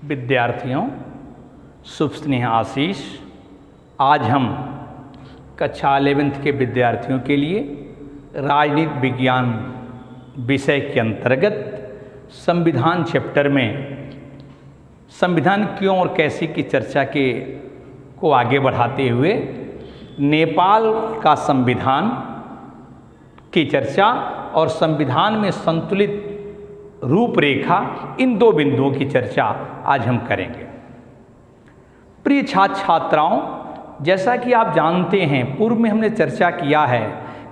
विद्यार्थियों, शुभ स्नेह आशीष। आज हम कक्षा 11th के विद्यार्थियों के लिए राजनीति विज्ञान विषय के अंतर्गत संविधान चैप्टर में संविधान क्यों और कैसे की चर्चा को आगे बढ़ाते हुए नेपाल का संविधान की चर्चा और संविधान में संतुलित रूपरेखा, इन दो बिंदुओं की चर्चा आज हम करेंगे। प्रिय छात्र छात्राओं, जैसा कि आप जानते हैं, पूर्व में हमने चर्चा किया है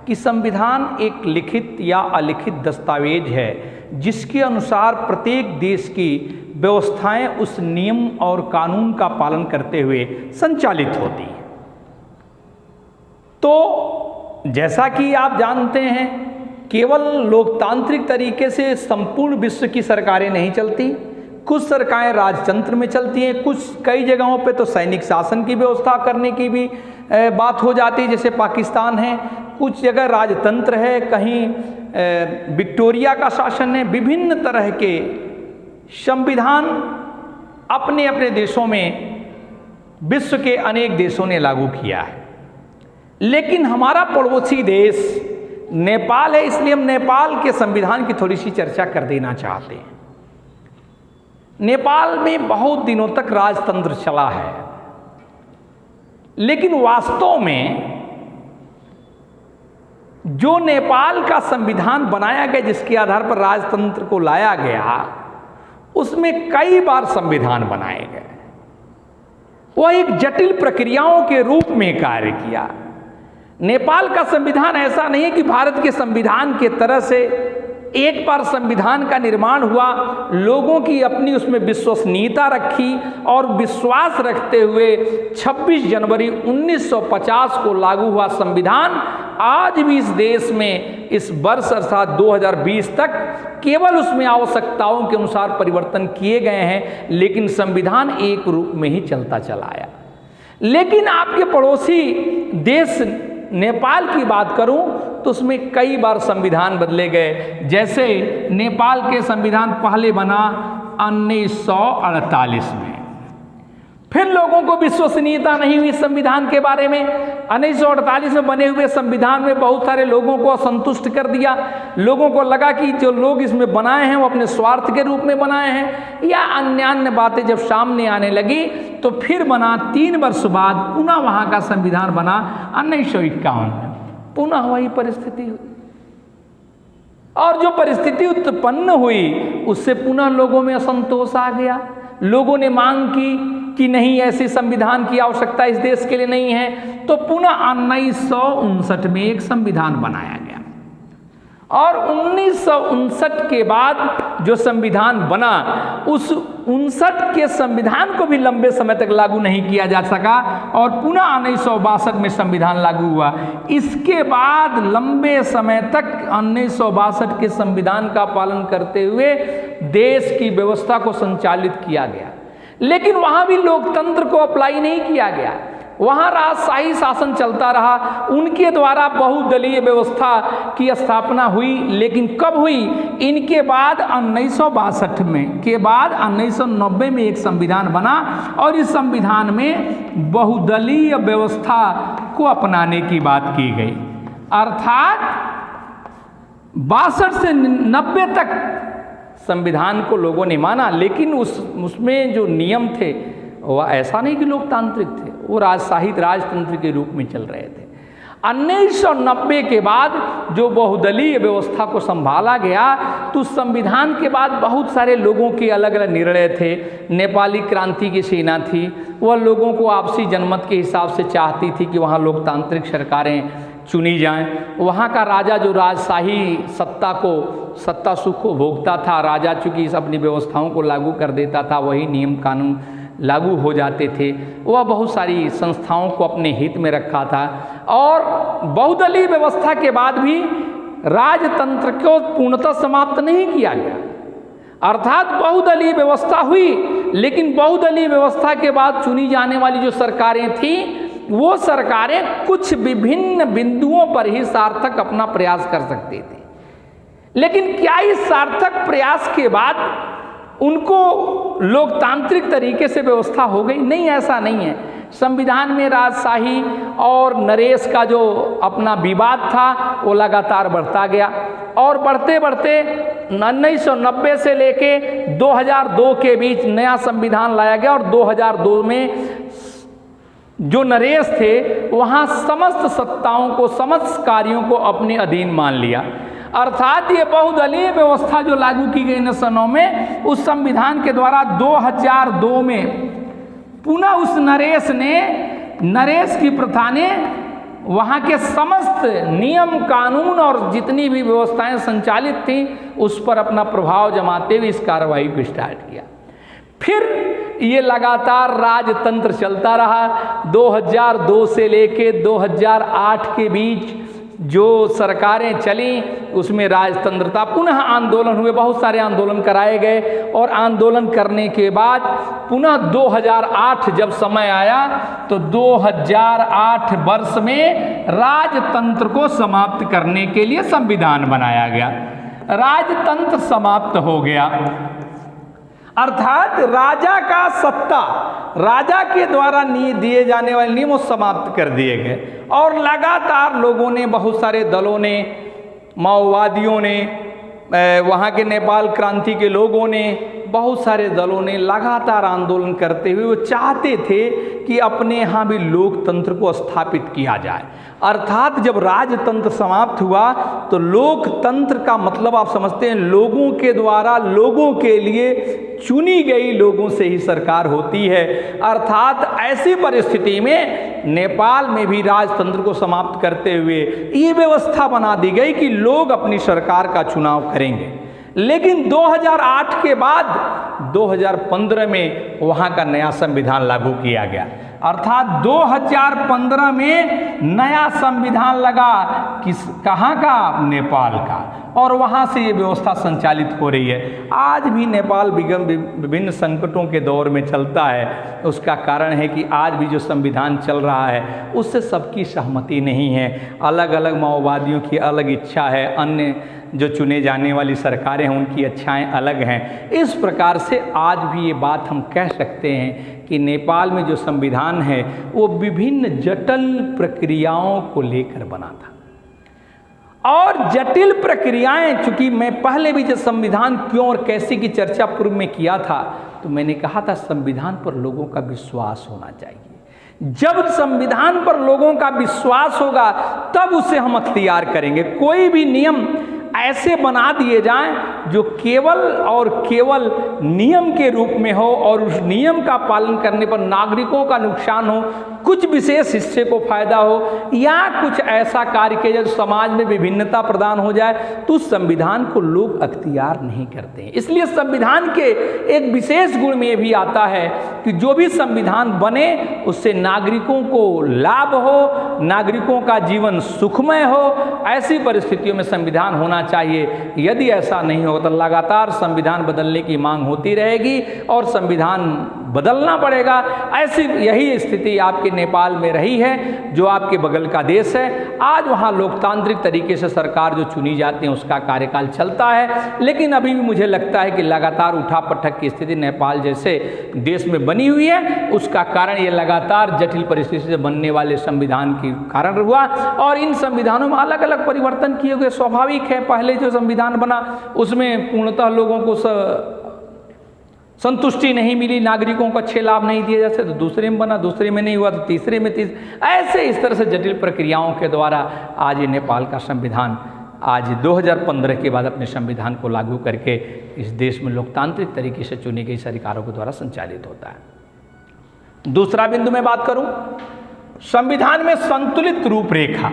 कि संविधान एक लिखित या अलिखित दस्तावेज है जिसके अनुसार प्रत्येक देश की व्यवस्थाएं उस नियम और कानून का पालन करते हुए संचालित होती हैं। तो जैसा कि आप जानते हैं, केवल लोकतांत्रिक तरीके से संपूर्ण विश्व की सरकारें नहीं चलती। कुछ सरकारें राजतंत्र में चलती हैं, कई जगहों पे तो सैनिक शासन की व्यवस्था करने की भी बात हो जाती है, जैसे पाकिस्तान है। कुछ जगह राजतंत्र है, कहीं विक्टोरिया का शासन है। विभिन्न तरह के संविधान अपने अपने देशों में विश्व के अनेक देशों ने लागू किया है। लेकिन हमारा पड़ोसी देश नेपाल है, इसलिए हम नेपाल के संविधान की थोड़ी सी चर्चा कर देना चाहते हैं। नेपाल में बहुत दिनों तक राजतंत्र चला है, लेकिन वास्तव में जो नेपाल का संविधान बनाया गया, जिसके आधार पर राजतंत्र को लाया गया, उसमें कई बार संविधान बनाए गए। वह एक जटिल प्रक्रियाओं के रूप में कार्य किया। नेपाल का संविधान ऐसा नहीं है कि भारत के संविधान के तरह से एक बार संविधान का निर्माण हुआ, लोगों की अपनी उसमें विश्वसनीयता रखी और विश्वास रखते हुए 26 जनवरी 1950 को लागू हुआ संविधान आज भी इस देश में इस वर्ष अर्थात 2020 तक केवल उसमें आवश्यकताओं के अनुसार परिवर्तन किए गए हैं, लेकिन संविधान एक रूप में ही चलता चला आया। लेकिन आपके पड़ोसी देश नेपाल की बात करूं तो उसमें कई बार संविधान बदले गए। जैसे नेपाल के संविधान पहले बना 1948 में, फिर लोगों को विश्वसनीयता नहीं हुई संविधान के बारे में। 1948 में बने हुए संविधान में बहुत सारे लोगों को असंतुष्ट कर दिया। लोगों को लगा कि जो लोग इसमें बनाए हैं वो अपने स्वार्थ के रूप में बनाए हैं, या अन्य बातें जब सामने आने लगी तो फिर बना 3 वर्ष बाद पुनः वहाँ का संविधान बना 1951 में। पुनः वही परिस्थिति हुई, और जो परिस्थिति उत्पन्न हुई उससे पुनः लोगों में असंतोष आ गया। लोगों ने मांग की कि नहीं, ऐसे संविधान की आवश्यकता इस देश के लिए नहीं है। तो पुनः 1959 में एक संविधान बनाया गया, और 1959 के बाद जो संविधान बना, उस 59 के संविधान को भी लंबे समय तक लागू नहीं किया जा सका, और पुनः 1962 में संविधान लागू हुआ। इसके बाद लंबे समय तक 1962 के संविधान का पालन करते हुए देश की व्यवस्था को संचालित किया गया। लेकिन वहाँ भी लोकतंत्र को अप्लाई नहीं किया गया, वहाँ राजशाही शासन चलता रहा। उनके द्वारा बहुदलीय व्यवस्था की स्थापना हुई, लेकिन कब हुई? इनके बाद 1962 में के बाद 1990 में एक संविधान बना, और इस संविधान में बहुदलीय व्यवस्था को अपनाने की बात की गई। अर्थात 62 से 90 तक संविधान को लोगों ने माना, लेकिन उसमें जो नियम थे वह ऐसा नहीं कि लोकतांत्रिक थे, वो राजतंत्र के रूप में चल रहे थे। 1990 के बाद जो बहुदलीय व्यवस्था को संभाला गया, तो संविधान के बाद बहुत सारे लोगों के अलग अलग निर्णय थे। नेपाली क्रांति की सेना थी, वह लोगों को आपसी जनमत के हिसाब से चाहती थी कि वहाँ लोकतांत्रिक सरकारें चुनी जाएं। वहाँ का राजा जो राजशाही सत्ता सुख को भोगता था, राजा चूँकि अपनी व्यवस्थाओं को लागू कर देता था, वही नियम कानून लागू हो जाते थे। वह बहुत सारी संस्थाओं को अपने हित में रखा था, और बहुदलीय व्यवस्था के बाद भी राजतंत्र को पूर्णतः समाप्त नहीं किया गया। अर्थात बहुदलीय व्यवस्था हुई, लेकिन बहुदलीय व्यवस्था के बाद चुनी जाने वाली जो सरकारें थीं, वो सरकारें कुछ विभिन्न बिंदुओं पर ही सार्थक अपना प्रयास कर सकती थी। लेकिन क्या इस सार्थक प्रयास के बाद उनको लोकतांत्रिक तरीके से व्यवस्था हो गई। नहीं, ऐसा नहीं है। संविधान में राजशाही और नरेश का जो अपना विवाद था वो लगातार बढ़ता गया और बढ़ते बढ़ते 1990 से लेके 2002 के बीच नया संविधान लाया गया और 2002 में जो नरेश थे वहाँ समस्त सत्ताओं को, समस्त कार्यों को अपने अधीन मान लिया। अर्थात ये बहुदलीय व्यवस्था जो लागू की गई 1909 में, उस संविधान के द्वारा 2002 में पुनः उस नरेश की प्रथा ने वहाँ के समस्त नियम कानून और जितनी भी व्यवस्थाएं संचालित थीं उस पर अपना प्रभाव जमाते हुए इस कार्रवाई को स्टार्ट किया। फिर ये लगातार राजतंत्र चलता रहा। 2002 से लेके 2008 के बीच जो सरकारें चली उसमें राजतंत्रता, पुनः आंदोलन हुए, बहुत सारे आंदोलन कराए गए और आंदोलन करने के बाद पुनः 2008 जब समय आया तो 2008 वर्ष में राजतंत्र को समाप्त करने के लिए संविधान बनाया गया। राजतंत्र समाप्त हो गया, अर्थात राजा का सत्ता, राजा के द्वारा दिए जाने वाले नियम समाप्त कर दिए गए और लगातार लोगों ने, बहुत सारे दलों ने, माओवादियों ने, वहाँ के नेपाल क्रांति के लोगों ने, बहुत सारे दलों ने लगातार आंदोलन करते हुए वो चाहते थे कि अपने यहाँ भी लोकतंत्र को स्थापित किया जाए। अर्थात जब राजतंत्र समाप्त हुआ तो लोकतंत्र का मतलब आप समझते हैं, लोगों के द्वारा, लोगों के लिए चुनी गई लोगों से ही सरकार होती है। अर्थात ऐसी परिस्थिति में नेपाल में भी राजतंत्र को समाप्त करते हुए ये व्यवस्था बना दी गई कि लोग अपनी सरकार का चुनाव करेंगे। लेकिन 2008 के बाद 2015 में वहाँ का नया संविधान लागू किया गया। अर्थात 2015 में नया संविधान लगा, कहाँ का? नेपाल का, और वहाँ से ये व्यवस्था संचालित हो रही है। आज भी नेपाल विभिन्न संकटों के दौर में चलता है। उसका कारण है कि आज भी जो संविधान चल रहा है उससे सबकी सहमति नहीं है। अलग अलग माओवादियों की अलग इच्छा है, अन्य जो चुने जाने वाली सरकारें हैं उनकी इच्छाएं अलग हैं। इस प्रकार से आज भी ये बात हम कह सकते हैं कि नेपाल में जो संविधान है वो विभिन्न जटिल प्रक्रियाओं को लेकर बना था। और जटिल प्रक्रियाएं, चूंकि मैं पहले भी जब संविधान क्यों और कैसे की चर्चा पूर्व में किया था तो मैंने कहा था संविधान पर लोगों का विश्वास होना चाहिए। जब संविधान पर लोगों का विश्वास होगा तब उसे हम अख्तियार करेंगे। कोई भी नियम ऐसे बना दिए जाएं जो केवल और केवल नियम के रूप में हो और उस नियम का पालन करने पर नागरिकों का नुकसान हो, कुछ विशेष हिस्से को फायदा हो, या कुछ ऐसा कार्य किया जाए जो समाज में विभिन्नता प्रदान हो जाए, तो उस संविधान को लोग अख्तियार नहीं करते हैं। इसलिए संविधान के एक विशेष गुण में ये भी आता है कि जो भी संविधान बने उससे नागरिकों को लाभ हो, नागरिकों का जीवन सुखमय हो। ऐसी परिस्थितियों में संविधान होना चाहिए। यदि ऐसा नहीं होगा तो लगातार संविधान बदलने की मांग होती रहेगी और संविधान बदलना पड़ेगा। ऐसी यही स्थिति आपके नेपाल में रही है, जो आपके बगल का देश है। आज वहाँ लोकतांत्रिक तरीके से सरकार जो चुनी जाती है उसका कार्यकाल चलता है, लेकिन अभी भी मुझे लगता है कि लगातार उठापटक की स्थिति नेपाल जैसे देश में बनी हुई है। उसका कारण ये लगातार जटिल परिस्थिति से बनने वाले संविधान के कारण हुआ और इन संविधानों में अलग अलग परिवर्तन किए गए। स्वाभाविक है, पहले जो संविधान बना उसमें पूर्णतः लोगों को संतुष्टि नहीं मिली, नागरिकों को अच्छे लाभ नहीं दिए जैसे, तो दूसरे में बना, दूसरे में नहीं हुआ तो तीसरे में, ऐसे इस तरह से जटिल प्रक्रियाओं के द्वारा आज ये नेपाल का संविधान आज 2015 के बाद अपने संविधान को लागू करके इस देश में लोकतांत्रिक तरीके से चुनी गई सरकारों के द्वारा संचालित होता है। दूसरा बिंदु मैं बात करूं, संविधान में संतुलित रूपरेखा।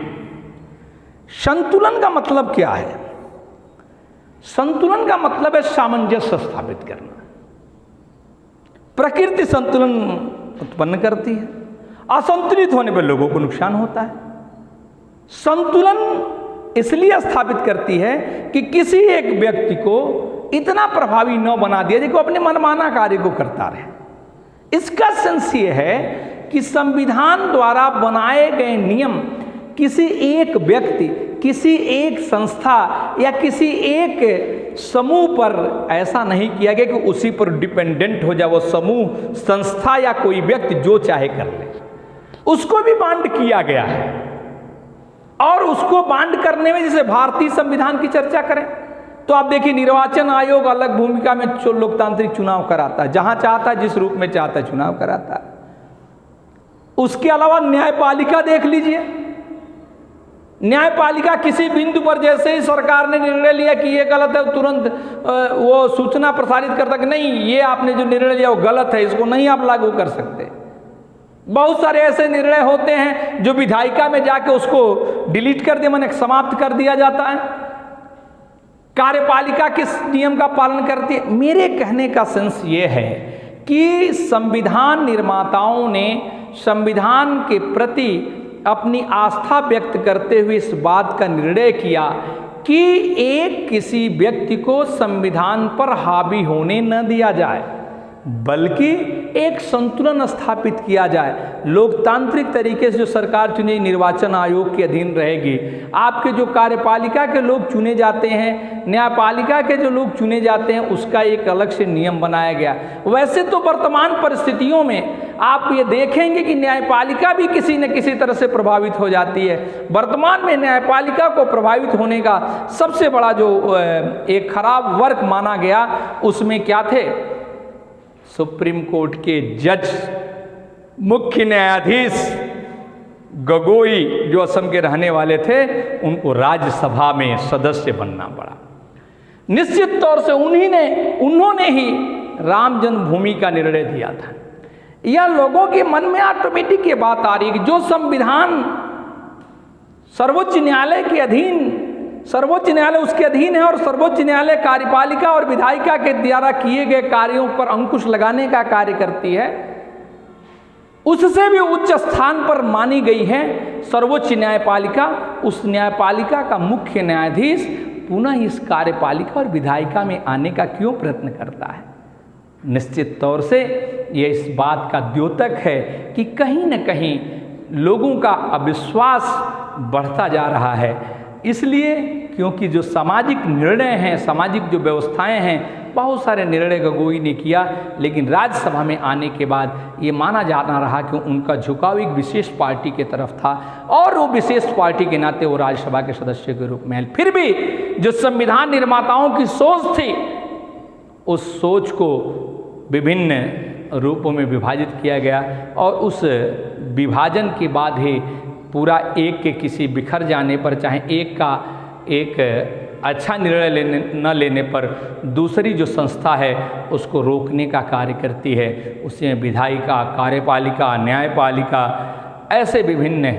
संतुलन का मतलब क्या है? संतुलन का मतलब है सामंजस्य स्थापित करना। प्रकृति संतुलन उत्पन्न करती है, असंतुलित होने पर लोगों को नुकसान होता है। संतुलन इसलिए स्थापित करती है कि किसी एक व्यक्ति को इतना प्रभावी न बना दिया जाए कि अपने मनमाना कार्य को करता रहे। इसका सेंस ये है कि संविधान द्वारा बनाए गए नियम किसी एक व्यक्ति, किसी एक संस्था या किसी एक समूह पर ऐसा नहीं किया गया कि उसी पर डिपेंडेंट हो जाए वो समूह, संस्था या कोई व्यक्ति जो चाहे कर ले। उसको भी बांड किया गया है और उसको बांड करने में जैसे भारतीय संविधान की चर्चा करें तो आप देखिए निर्वाचन आयोग अलग भूमिका में लोकतांत्रिक चुनाव कराता है, जहां चाहता है जिस रूप में चाहता है चुनाव कराता है। उसके अलावा न्यायपालिका देख लीजिए, न्यायपालिका किसी बिंदु पर जैसे ही सरकार ने निर्णय लिया कि ये गलत है तुरंत वो सूचना प्रसारित करता कि नहीं ये आपने जो निर्णय लिया वो गलत है, इसको नहीं आप लागू कर सकते। बहुत सारे ऐसे निर्णय होते हैं जो विधायिका में जाके उसको डिलीट कर दिया, माने समाप्त कर दिया जाता है। कार्यपालिका किस नियम का पालन करती है? मेरे कहने का सेंस ये है कि संविधान निर्माताओं ने संविधान के प्रति अपनी आस्था व्यक्त करते हुए इस बात का निर्णय किया कि एक किसी व्यक्ति को संविधान पर हावी होने न दिया जाए, बल्कि एक संतुलन स्थापित किया जाए। लोकतांत्रिक तरीके से जो सरकार चुनी निर्वाचन आयोग के अधीन रहेगी। आपके जो कार्यपालिका के लोग चुने जाते हैं, न्यायपालिका के जो लोग चुने जाते हैं, उसका एक अलग से नियम बनाया गया। वैसे तो वर्तमान परिस्थितियों में आप ये देखेंगे कि न्यायपालिका भी किसी न किसी तरह से प्रभावित हो जाती है। वर्तमान में न्यायपालिका को प्रभावित होने का सबसे बड़ा जो एक खराब वर्क माना गया उसमें क्या थे? सुप्रीम कोर्ट के जज, मुख्य न्यायाधीश गोगोई जो असम के रहने वाले थे, उनको राज्यसभा में सदस्य बनना पड़ा। निश्चित तौर से उन्होंने ही राम जन्मभूमि का निर्णय दिया था। यह लोगों के मन में ऑटोमेटिक ये बात आ रही है कि जो संविधान सर्वोच्च न्यायालय के अधीन, सर्वोच्च न्यायालय उसके अधीन है और सर्वोच्च न्यायालय कार्यपालिका और विधायिका के द्वारा किए गए कार्यों पर अंकुश लगाने का कार्य करती है, उससे भी उच्च स्थान पर मानी गई है सर्वोच्च न्यायपालिका। उस न्यायपालिका का मुख्य न्यायाधीश पुनः इस कार्यपालिका और विधायिका में आने का क्यों प्रयत्न करता है? निश्चित तौर से यह इस बात का द्योतक है कि कहीं न कहीं लोगों का अविश्वास बढ़ता जा रहा है। इसलिए क्योंकि जो सामाजिक निर्णय हैं, सामाजिक जो व्यवस्थाएं हैं, बहुत सारे निर्णय गोगोई ने किया, लेकिन राज्यसभा में आने के बाद ये माना जाना रहा कि उनका झुकाव एक विशेष पार्टी के तरफ था और वो विशेष पार्टी के नाते वो राज्यसभा के सदस्य के रूप में। फिर भी जो संविधान निर्माताओं की सोच थी, उस सोच को विभिन्न रूपों में विभाजित किया गया और उस विभाजन के बाद ही पूरा एक के किसी बिखर जाने पर, चाहे एक का एक अच्छा निर्णय न लेने पर दूसरी जो संस्था है उसको रोकने का कार्य करती है। उसमें विधायिका, कार्यपालिका, न्यायपालिका, ऐसे विभिन्न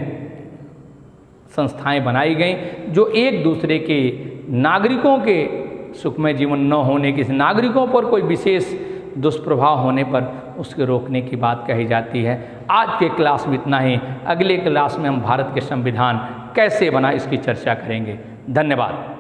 संस्थाएं बनाई गई जो एक दूसरे के नागरिकों के सुखमय जीवन न होने, किसी नागरिकों पर कोई विशेष दुष्प्रभाव होने पर उसके रोकने की बात कही जाती है। आज के क्लास में इतना ही। अगले क्लास में हम भारत के संविधान कैसे बना इसकी चर्चा करेंगे। धन्यवाद।